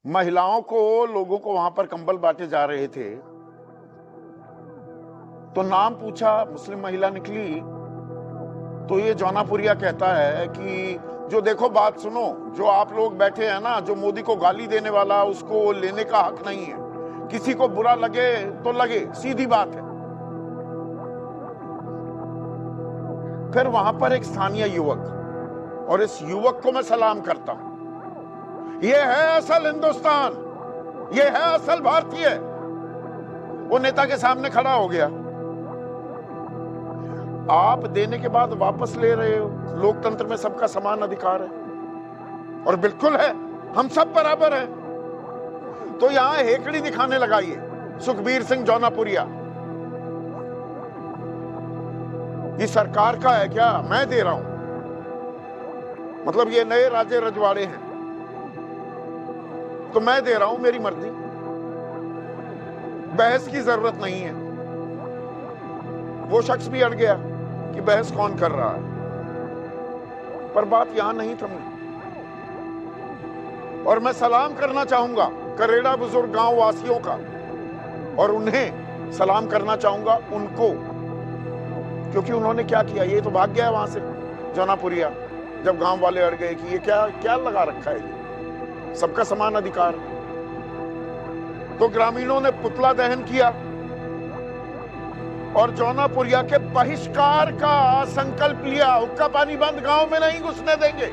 महिलाओं को, लोगों को वहां पर कंबल बांटे जा रहे थे, तो नाम पूछा, मुस्लिम महिला निकली, तो ये जौनापुरिया कहता है कि जो देखो बात सुनो, जो आप लोग बैठे हैं ना, जो मोदी को गाली देने वाला, उसको लेने का हक नहीं है, किसी को बुरा लगे तो लगे, सीधी बात है। फिर वहां पर एक स्थानीय युवक, और इस युवक को मैं सलाम करता हूं, ये है असल हिंदुस्तान, ये है असल भारतीय, वो नेता के सामने खड़ा हो गया। आप देने के बाद वापस ले रहे हो, लोकतंत्र में सबका समान अधिकार है, और बिल्कुल है, हम सब बराबर हैं। तो यहां हेकड़ी दिखाने लगा ये सुखबीर सिंह जौनापुरिया, ये सरकार का है क्या, मैं दे रहा हूं, मतलब ये नए राजे रजवाड़े हैं तो मैं दे रहा हूं, मेरी मर्जी, बहस की जरूरत नहीं है। वो शख्स भी अड़ गया कि बहस कौन कर रहा है, पर बात यहां नहीं थमी, और मैं सलाम करना चाहूंगा करेड़ा बुजुर्ग गांव वासियों का, और उन्हें सलाम करना चाहूंगा उनको, क्योंकि उन्होंने क्या किया, ये तो भाग गया वहां से जौनापुरिया, जब गांव वाले अड़ गए कि ये क्या क्या लगा रखा है, सबका समान अधिकार। तो ग्रामीणों ने पुतला दहन किया और जौनापुरिया के बहिष्कार का संकल्प लिया, हुक्का पानी बंद, गांव में नहीं घुसने देंगे।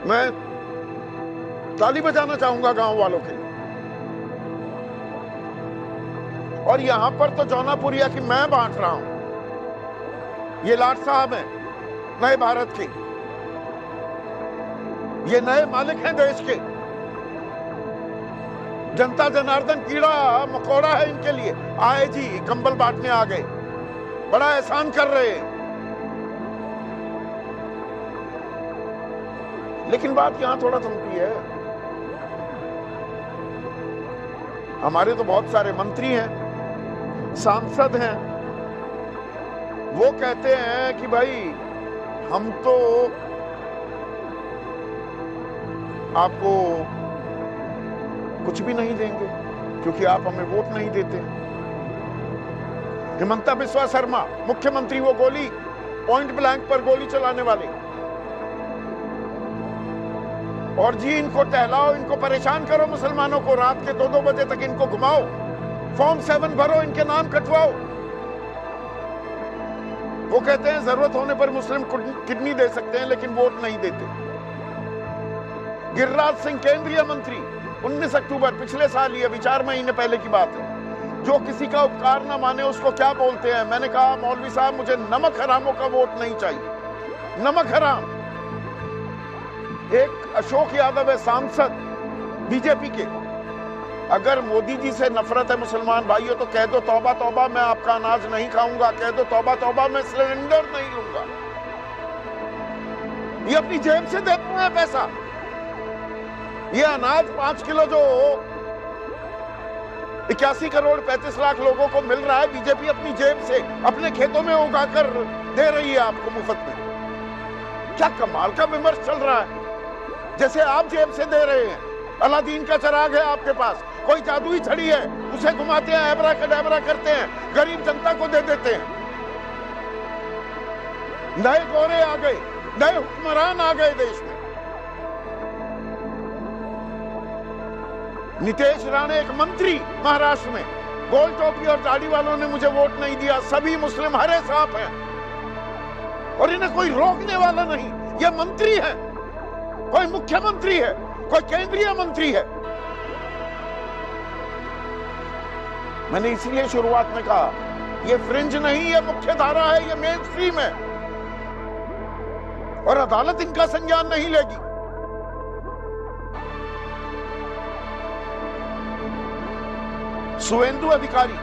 मैं ताली बजाना चाहूंगा गांव वालों के लिए। और यहां पर तो जौनापुरिया की मैं बांट रहा हूं, ये लाट साहब हैं नए भारत के, ये नए मालिक हैं देश के, जनता जनार्दन कीड़ा मकोड़ा है इनके लिए। आए जी, कंबल बांटने आ गए, बड़ा एहसान कर रहे हैं। लेकिन बात यहां थोड़ा थमती है, हमारे तो बहुत सारे मंत्री हैं, सांसद हैं, वो कहते हैं कि भाई हम तो आपको कुछ भी नहीं देंगे क्योंकि आप हमें वोट नहीं देते। हिमंता बिस्वा शर्मा मुख्यमंत्री, वो गोली पॉइंट ब्लैंक पर गोली चलाने वाले, और जी इनको टहलाओ, इनको परेशान करो, मुसलमानों को रात के 2-2 बजे तक इनको घुमाओ, फॉर्म 7 भरो, इनके नाम कटवाओ। वो कहते हैं जरूरत होने पर मुस्लिम किडनी दे सकते हैं लेकिन वोट नहीं देते। गिरिराज सिंह केंद्रीय मंत्री, 19 अक्टूबर पिछले साल, ये अभी 4 महीने पहले की बात है, जो किसी का उपकार ना माने उसको क्या बोलते हैं। मैंने कहा मौलवी साहब मुझे नमक हरामों का वोट नहीं चाहिए, नमक हराम। एक अशोक यादव है सांसद बीजेपी के, अगर मोदी जी से नफरत है मुसलमान भाइयों तो कह दो तौबा तौबा, मैं आपका अनाज नहीं खाऊंगा, कह दो तौबा तौबा, मैं सिलेंडर नहीं लूंगा। ये अपनी जेब से देते हैं पैसा, ये अनाज 5 किलो जो 81 करोड़ 35 लाख लोगों को मिल रहा है, बीजेपी अपनी जेब से अपने खेतों में उगाकर दे रही है आपको मुफ्त में। क्या कमाल का विमर्श चल रहा है, जैसे आप जेब से दे रहे हैं। अलादीन का चिराग है आपके पास, कोई जादुई छड़ी है, उसे घुमाते हैं, एबरा कडेबरा करते हैं, गरीब जनता को दे देते हैं। नए गोरे आ गए, नए हुक्मरान आ गए देश में। नीतीश राणे एक मंत्री महाराष्ट्र में, गोल टोपी और दाढ़ी वालों ने मुझे वोट नहीं दिया, सभी मुस्लिम हरे सांप हैं और इन्हें कोई रोकने वाला नहीं। ये मंत्री है, कोई मुख्यमंत्री है, कोई केंद्रीय मंत्री है। मैंने इसीलिए शुरुआत में कहा ये फ्रिंज नहीं, ये मुख्य धारा है, ये मेन स्ट्रीम है, और अदालत इनका संज्ञान नहीं लेगी। सुवेंदु अधिकारी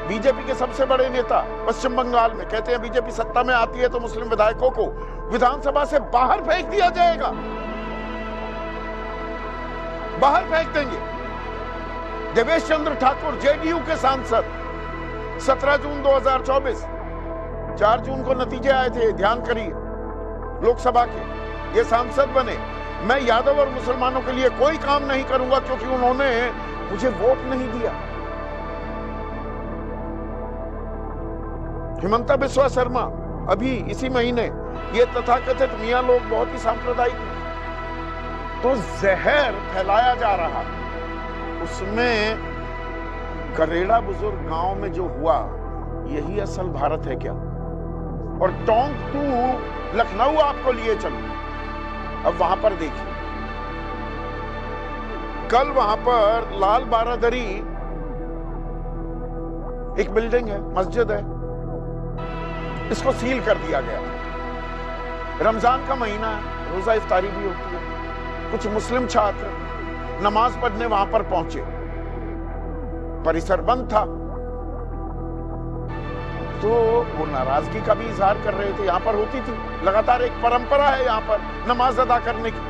बीजेपी के सबसे बड़े नेता पश्चिम बंगाल में, कहते हैं बीजेपी सत्ता में आती है तो मुस्लिम विधायकों को विधानसभा से बाहर फेंक दिया जाएगा, बाहर फेंक देंगे। देवेश चंद्र ठाकुर जेडीयू के सांसद, 17 जून 2024, 4 जून को नतीजे आए थे, ध्यान करिए, लोकसभा के, ये सांसद बने। मैं यादव और मुसलमानों के लिए कोई काम नहीं करूंगा क्योंकि उन्होंने मुझे वोट नहीं दिया। हिमंता बिस्वा शर्मा अभी इसी महीने, ये तथाकथित मियां लोग बहुत ही सांप्रदायिक हैं, तो जहर फैलाया जा रहा, उसमें करेड़ा बुजुर्ग गांव में जो हुआ, यही असल भारत है क्या? और टोंक टू लखनऊ आपको लिए चलो, अब वहां पर देखिए, कल वहां पर लाल बारादरी एक बिल्डिंग है, मस्जिद है, इसको सील कर दिया गया। रमजान का महीना है, रोजा इफ्तारी भी होती है। कुछ मुस्लिम छात्र नमाज पढ़ने वहां पर पहुंचे, परिसर बंद था, तो वो नाराजगी का भी इजहार कर रहे थे। यहां पर होती थी, लगातार एक परंपरा है यहां पर नमाज अदा करने की।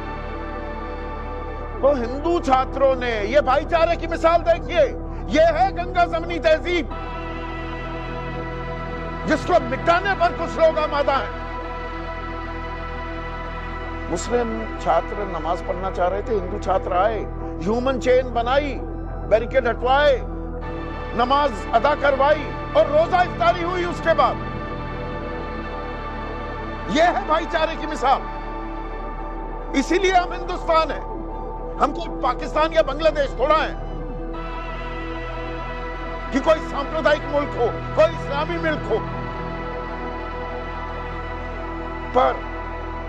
तो हिंदू छात्रों ने, ये भाईचारे की मिसाल देखिए, ये है गंगा जमनी तहजीब, जिसको मिटाने पर कुछ लोग आमादा हैं। मुस्लिम छात्र नमाज पढ़ना चाह रहे थे, हिंदू छात्र आए, ह्यूमन चेन बनाई, बैरिकेड हटवाए, नमाज अदा करवाई और रोजा इफ्तारी हुई उसके बाद। यह है भाईचारे की मिसाल। इसीलिए हम हिंदुस्तान है, हम कोई पाकिस्तान या बांग्लादेश थोड़ा है कि कोई सांप्रदायिक मुल्क हो, कोई इस्लामी मुल्क हो। पर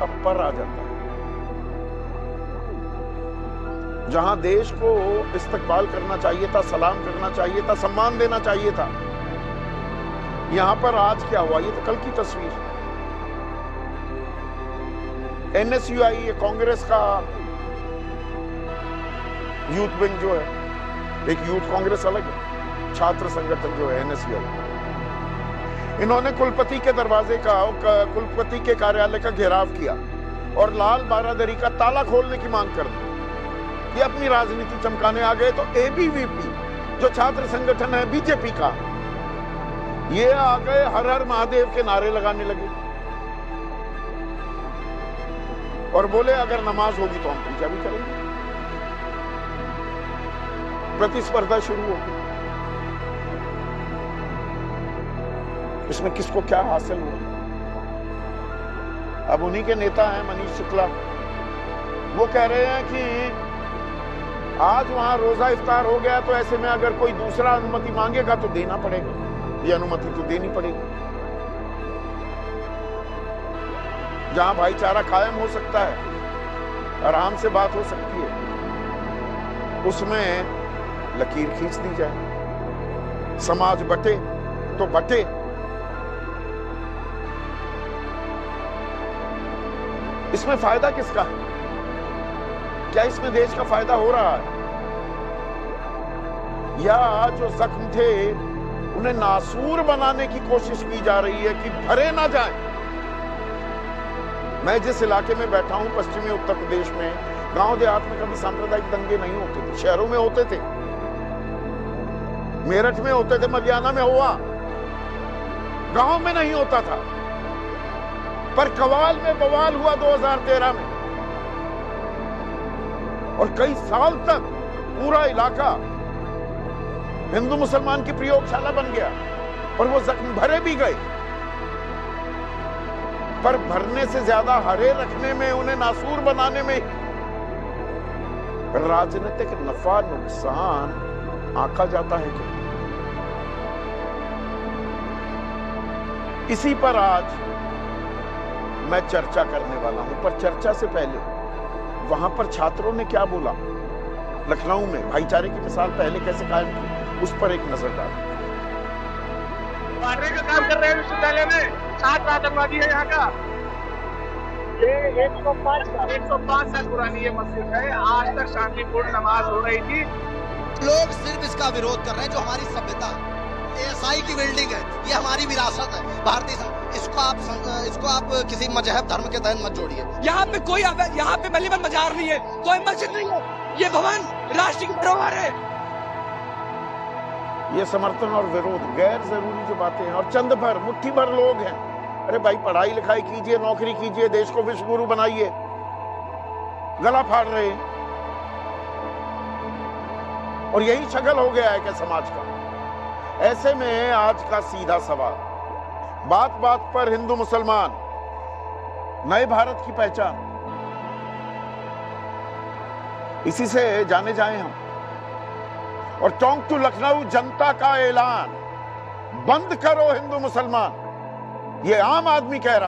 अब पर आ जाता है, जहां देश को इस्तकबाल करना चाहिए था, सलाम करना चाहिए था, सम्मान देना चाहिए था, यहां पर आज क्या हुआ? ये तो कल की तस्वीर। एनएसयूआई, ये कांग्रेस का यूथ विंग जो है, एक यूथ कांग्रेस अलग है, छात्र संगठन जो है एनएसयूआई, इन्होंने कुलपति के दरवाजे का, कुलपति के कार्यालय का घेराव किया और लाल बारादरी का ताला खोलने की मांग कर दी। ये अपनी राजनीति चमकाने आ गए। तो एबीवीपी जो छात्र संगठन है बीजेपी का, ये आ गए हर हर महादेव के नारे लगाने लगे और बोले अगर नमाज होगी तो हम पूजा भी करेंगे। प्रतिस्पर्धा शुरू हो गई। इसमें किसको क्या हासिल हुआ? अब उन्हीं के नेता हैं मनीष शुक्ला, वो कह रहे हैं कि आज वहां रोजा इफ्तार हो गया तो ऐसे में अगर कोई दूसरा अनुमति मांगेगा तो देना पड़ेगा, ये अनुमति तो देनी पड़ेगी। जहां भाईचारा कायम हो सकता है, आराम से बात हो सकती है, उसमें लकीर खींच दी जाए। समाज बटे तो बटे। इसमें फायदा किसका है? क्या इसमें देश का फायदा हो रहा है? या जो जख्म थे उन्हें नासूर बनाने की कोशिश की जा रही है कि भरे ना जाए? मैं जिस इलाके में बैठा हूं, पश्चिमी उत्तर प्रदेश में, गांव देहात में कभी सांप्रदायिक दंगे नहीं होते थे। शहरों में होते थे, मेरठ में होते थे, मलियाना में हुआ, गांव में नहीं होता था। पर कवाल में बवाल हुआ 2013 में और कई साल तक पूरा इलाका हिंदू मुसलमान की प्रयोगशाला बन गया और वो जख्म भरे भी गए। पर भरने से ज्यादा हरे रखने में, उन्हें नासूर बनाने में राजनीतिक नफा नुकसान आंका जाता है क्या? इसी पर आज मैं चर्चा करने वाला हूं। पर चर्चा से पहले वहां पर छात्रों ने क्या बोला, लखनऊ में भाईचारे की मिसाल पहले कैसे कायम की, उस पर एक नजर डालें। मारने का काम कर रहे हैं विश्वविद्यालय में, छात्र आतंकवादी है यहाँ का। ये 105 साल पुरानी ये मस्जिद है, आज तक शांतिपूर्ण नमाज हो रही थी। लोग सिर्फ इसका विरोध कर रहे हैं जो हमारी सभ्यता है। एएसआई की बिल्डिंग है, ये हमारी विरासत है भारतीय। इसको आप किसी मजहब धर्म के तहत मत जोड़िए। यहाँ पे कोई, यहाँ पे बल्लीबंद बाजार नहीं है, कोई मस्जिद नहीं है, ये भवन राष्ट्र की धरोहर है। ये समर्थन और विरोध गैर जरूरी जो बातें हैं, और चंद भर, मुट्ठी भर लोग हैं। अरे भाई, पढ़ाई लिखाई कीजिए, नौकरी कीजिए, देश को विश्व गुरु बनाइए। गला फाड़ रहे हैं। और यही शक्ल हो गया है कि समाज का। ऐसे में आज का सीधा सवाल, बात बात पर हिंदू मुसलमान, नए भारत की पहचान, इसी से जाने जाएं हम। और टोंक टू लखनऊ जनता का ऐलान, बंद करो हिंदू मुसलमान, ये आम आदमी कह रहा।